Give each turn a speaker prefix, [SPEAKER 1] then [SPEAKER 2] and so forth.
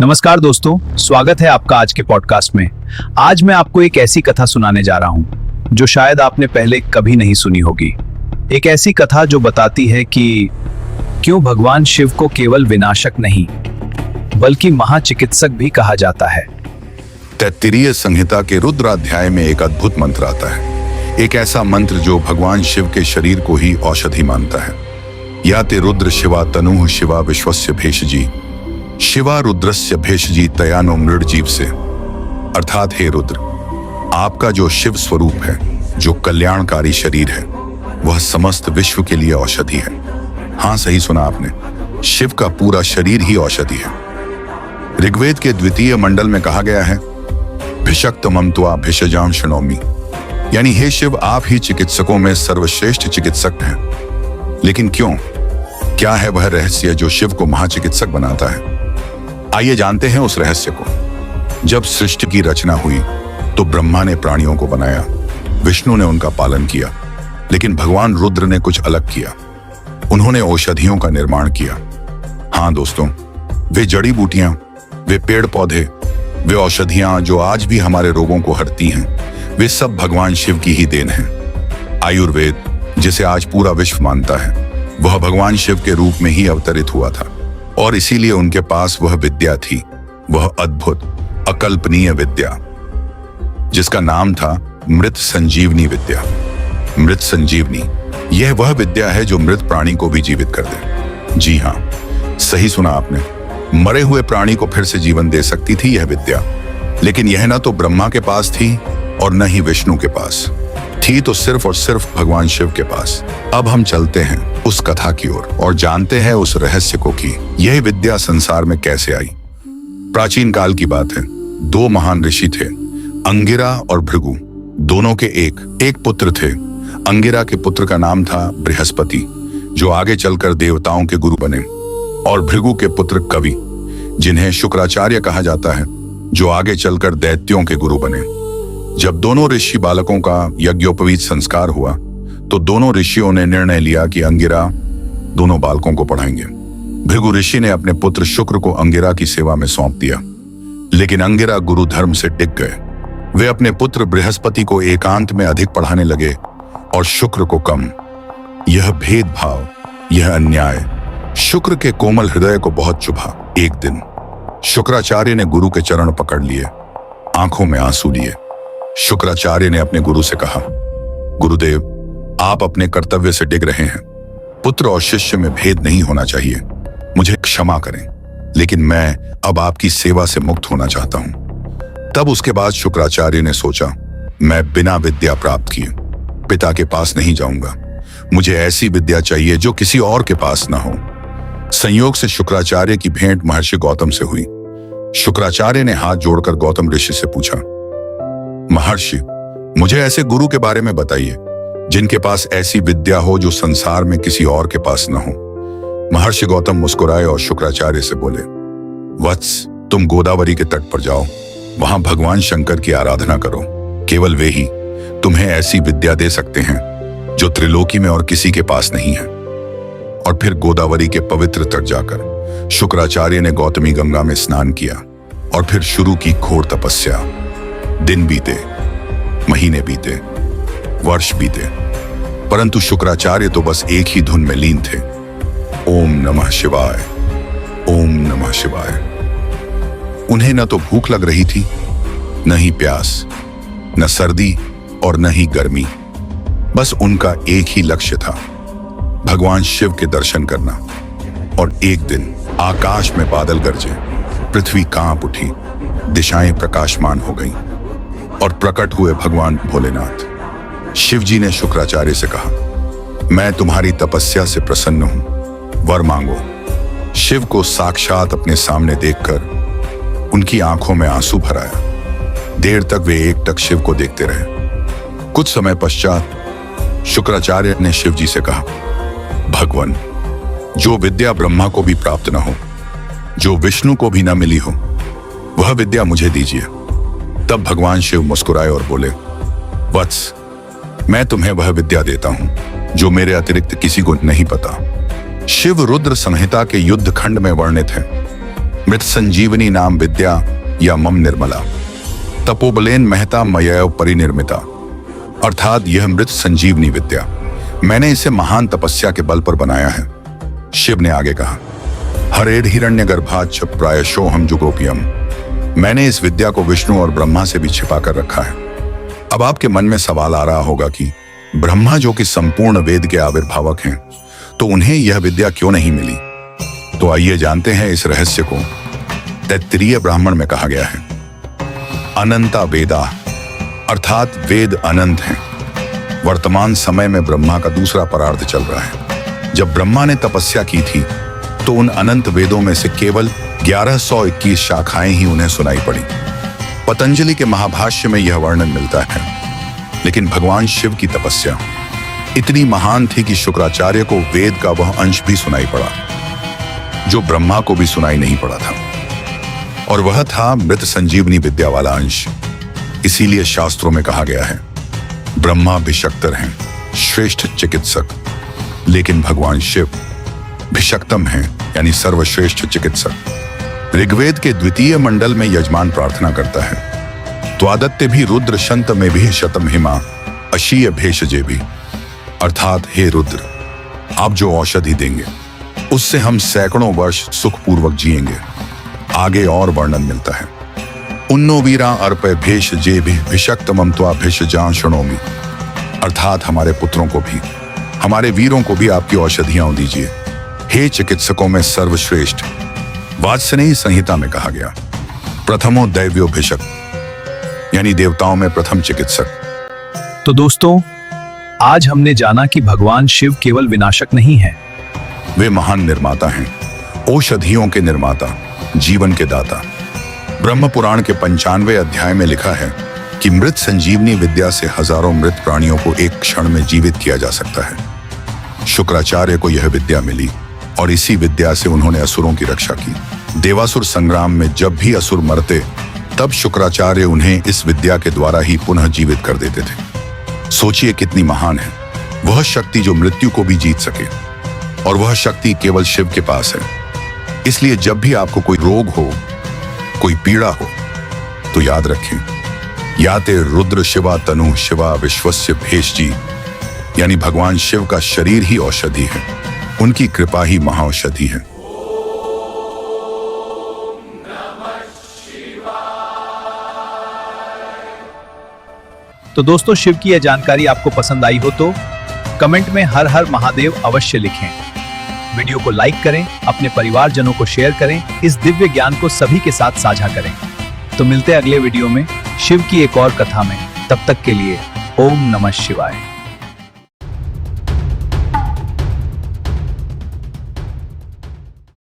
[SPEAKER 1] नमस्कार दोस्तों, स्वागत है आपका आज के पॉडकास्ट में। आज मैं आपको एक ऐसी कथा सुनाने जा रहा हूं जो शायद आपने पहले कभी नहीं सुनी होगी। एक ऐसी कथा जो बताती है कि क्यों भगवान शिव को केवल विनाशक नहीं बल्कि महाचिकित्सक भी कहा जाता है।
[SPEAKER 2] तैत्तिरीय संहिता के रुद्राध्याय में एक अद्भुत मंत्र आता है, एक ऐसा मंत्र जो भगवान शिव के शरीर को ही औषधि मानता है। या ते रुद्र शिवा तनुः शिवा विश्वस्य भेषजी शिवा रुद्रस्य भेषजी तयानो मृडजीव से, अर्थात हे रुद्र, आपका जो शिव स्वरूप है, जो कल्याणकारी शरीर है, वह समस्त विश्व के लिए औषधि है। हाँ, सही सुना आपने, शिव का पूरा शरीर ही औषधि है। ऋग्वेद के द्वितीय मंडल में कहा गया है, भिषक्तमं त्वा भिषजाम शृणोमि, यानी हे शिव, आप ही चिकित्सकों में सर्वश्रेष्ठ चिकित्सक हैं। लेकिन क्यों? क्या है वह रहस्य जो शिव को महाचिकित्सक बनाता है? आइए जानते हैं उस रहस्य को। जब सृष्टि की रचना हुई तो ब्रह्मा ने प्राणियों को बनाया, विष्णु ने उनका पालन किया, लेकिन भगवान रुद्र ने कुछ अलग किया। उन्होंने औषधियों का निर्माण किया। हाँ दोस्तों, वे जड़ी बूटियां, वे पेड़ पौधे, वे औषधियां जो आज भी हमारे रोगों को हरती हैं, वे सब भगवान शिव की ही देन है। आयुर्वेद, जिसे आज पूरा विश्व मानता है, वह भगवान शिव के रूप में ही अवतरित हुआ था, और इसीलिए उनके पास वह विद्या थी, वह अद्भुत अकल्पनीय विद्या, जिसका नाम था मृत संजीवनी विद्या। मृत संजीवनी, यह वह विद्या है जो मृत प्राणी को भी जीवित कर दे। जी हाँ, सही सुना आपने, मरे हुए प्राणी को फिर से जीवन दे सकती थी यह विद्या। लेकिन यह न तो ब्रह्मा के पास थी और न ही विष्णु के पास थी, तो सिर्फ और सिर्फ भगवान शिव के पास। अब हम चलते हैं उस कथा की ओर और जानते हैं उस रहस्य को कि यह विद्या संसार में कैसे आई। प्राचीन काल की बात है, दो महान ऋषि थे, अंगिरा और भृगु। दोनों के एक पुत्र थे। अंगिरा के पुत्र का नाम था बृहस्पति, जो आगे चलकर देवताओं के गुरु बने, और भृगु के पुत्र कवि, जिन्हें शुक्राचार्य कहा जाता है, जो आगे चलकर दैत्यों के गुरु बने। जब दोनों ऋषि बालकों का यज्ञोपवीत संस्कार हुआ तो दोनों ऋषियों ने निर्णय लिया कि अंगिरा दोनों बालकों को पढ़ाएंगे। भृगु ऋषि ने अपने पुत्र शुक्र को अंगिरा की सेवा में सौंप दिया, लेकिन अंगिरा गुरु धर्म से टिक गए। वे अपने पुत्र बृहस्पति को एकांत में अधिक पढ़ाने लगे और शुक्र को कम। यह भेदभाव, यह अन्याय शुक्र के कोमल हृदय को बहुत चुभा। एक दिन शुक्राचार्य ने गुरु के चरण पकड़ लिए, आंखों में आंसू लिए। शुक्राचार्य ने अपने गुरु से कहा, गुरुदेव, आप अपने कर्तव्य से डिग रहे हैं। पुत्र और शिष्य में भेद नहीं होना चाहिए। मुझे क्षमा करें, लेकिन मैं अब आपकी सेवा से मुक्त होना चाहता हूं। तब उसके बाद शुक्राचार्य ने सोचा, मैं बिना विद्या प्राप्त किए पिता के पास नहीं जाऊंगा। मुझे ऐसी विद्या चाहिए जो किसी और के पास ना हो। संयोग से शुक्राचार्य की भेंट महर्षि गौतम से हुई। शुक्राचार्य ने हाथ जोड़कर गौतम ऋषि से पूछा, महर्षि, मुझे ऐसे गुरु के बारे में बताइए जिनके पास ऐसी विद्या हो जो संसार में किसी और के पास न हो। महर्षि गौतम मुस्कुराए और शुक्राचार्य से बोले, वत्स, तुम गोदावरी के तट पर जाओ, वहां भगवान शंकर की आराधना करो। केवल वे ही तुम्हें ऐसी विद्या दे सकते हैं जो त्रिलोकी में और किसी के पास नहीं है। और फिर गोदावरी के पवित्र तट जाकर शुक्राचार्य ने गौतमी गंगा में स्नान किया और फिर शुरू की घोर तपस्या। दिन बीते, महीने बीते, वर्ष बीते, परंतु शुक्राचार्य तो बस एक ही धुन में लीन थे, ओम नमः शिवाय, ओम नमः शिवाय। उन्हें न तो भूख लग रही थी, न ही प्यास, न सर्दी और न ही गर्मी। बस उनका एक ही लक्ष्य था, भगवान शिव के दर्शन करना। और एक दिन आकाश में बादल गरजे, पृथ्वी कांप उठी, दिशाएं प्रकाशमान हो गईं और प्रकट हुए भगवान भोलेनाथ। शिव जी ने शुक्राचार्य से कहा, मैं तुम्हारी तपस्या से प्रसन्न हूं, वर मांगो। शिव को साक्षात अपने सामने देखकर उनकी आंखों में आंसू भर आया। देर तक वे एकटक शिव को देखते रहे। कुछ समय पश्चात शुक्राचार्य ने शिव जी से कहा, भगवान, जो विद्या ब्रह्मा को भी प्राप्त न हो, जो विष्णु को भी न मिली हो, वह विद्या मुझे दीजिए। तब भगवान शिव मुस्कुराए और बोले, वत्स, मैं तुम्हें वह विद्या देता हूं जो मेरे अतिरिक्त किसी को नहीं पता। शिव रुद्र संहिता के युद्ध खंड में वर्णित है। मृत संजीवनी नाम विद्या या मम निर्मला, तपोबलेन महता मयैव परिनिर्मिता, अर्थात यह मृत संजीवनी विद्या, मैंने इसे महान तपस्या के बल पर बनाया है। शिव ने आगे कहा, हरेड हिरण्य गर्भाच्छ प्रायशोहम जुगोपियम, मैंने इस विद्या को विष्णु और ब्रह्मा से भी छिपा कर रखा है। अब आपके मन में सवाल आ रहा होगा कि ब्रह्मा जो कि संपूर्ण वेद के आविर्भावक हैं, तो उन्हें यह विद्या क्यों नहीं मिली? तो आइए जानते हैं इस रहस्य को। तैत्तिरीय ब्राह्मण में कहा गया है, अनंता वेदा, अर्थात वेद अनंत हैं। वर्तमान समय में ब्रह्मा का दूसरा परार्ध चल रहा है। जब ब्रह्मा ने तपस्या की थी तो उन अनंत वेदों में से केवल 1121 शाखाएं ही उन्हें सुनाई पड़ी। पतंजलि के महाभाष्य में यह वर्णन मिलता है। लेकिन भगवान शिव की तपस्या इतनी महान थी कि शुक्राचार्य को वेद का वह अंश भी सुनाई पड़ा जो ब्रह्मा को भी सुनाई नहीं पड़ा था, और वह था मृत संजीवनी विद्या वाला अंश। इसीलिए शास्त्रों में कहा गया है, ब्रह्मा भिषक्तर हैं, श्रेष्ठ चिकित्सक, लेकिन भगवान शिव भिषक्तम हैं, यानी सर्वश्रेष्ठ चिकित्सक। ऋग्वेद के द्वितीय मंडल में यजमान प्रार्थना करता है, त्वादत्ते भी रुद्र शंत में भी शतम हिमा अशीय भेषजे भी, अर्थात हे रुद्र, आप जो औषधि देंगे उससे हम सैकड़ों वर्ष सुखपूर्वक जिएंगे। आगे और वर्णन मिलता है, उन्नो वीरा अर्पय भेषजे भी भिषक्तमम त्वा भेषजां शृणोमि, अर्थात हमारे पुत्रों को भी, हमारे वीरों को भी आपकी औषधियां दीजिए, हे चिकित्सकों में सर्वश्रेष्ठ। वात्सनेयी संहिता में कहा गया, प्रथमो दैव्यो भिषक, यानी देवताओं में प्रथम चिकित्सक।
[SPEAKER 1] तो दोस्तों, आज हमने जाना कि भगवान शिव केवल विनाशक नहीं है,
[SPEAKER 2] वे महान निर्माता हैं, औषधियों के निर्माता, जीवन के दाता। ब्रह्म पुराण के 95वें अध्याय में लिखा है कि मृत संजीवनी विद्या से हजारों मृत प्राणियों को एक क्षण में जीवित किया जा सकता है। शुक्राचार्य को यह विद्या मिली और इसी विद्या से उन्होंने असुरों की रक्षा की। देवासुर संग्राम में जब भी असुर मरते तब शुक्राचार्य उन्हें इस विद्या के द्वारा ही पुनः जीवित कर देते थे। सोचिए कितनी महान है वह शक्ति जो मृत्यु को भी जीत सके, और वह शक्ति केवल शिव के पास है। इसलिए जब भी आपको कोई रोग हो, कोई पीड़ा हो, तो याद रखें, याते रुद्र शिवा तनु शिवा विश्वस्य भेषजी, यानी भगवान शिव का शरीर ही औषधि है, उनकी कृपा ही महाऔषधि है।
[SPEAKER 1] तो दोस्तों, शिव की यह जानकारी आपको पसंद आई हो तो कमेंट में हर हर महादेव अवश्य लिखें। वीडियो को लाइक करें, अपने परिवारजनों को शेयर करें, इस दिव्य ज्ञान को सभी के साथ साझा करें। तो मिलते हैं अगले वीडियो में शिव की एक और कथा में। तब तक के लिए ओम नमः शिवाय।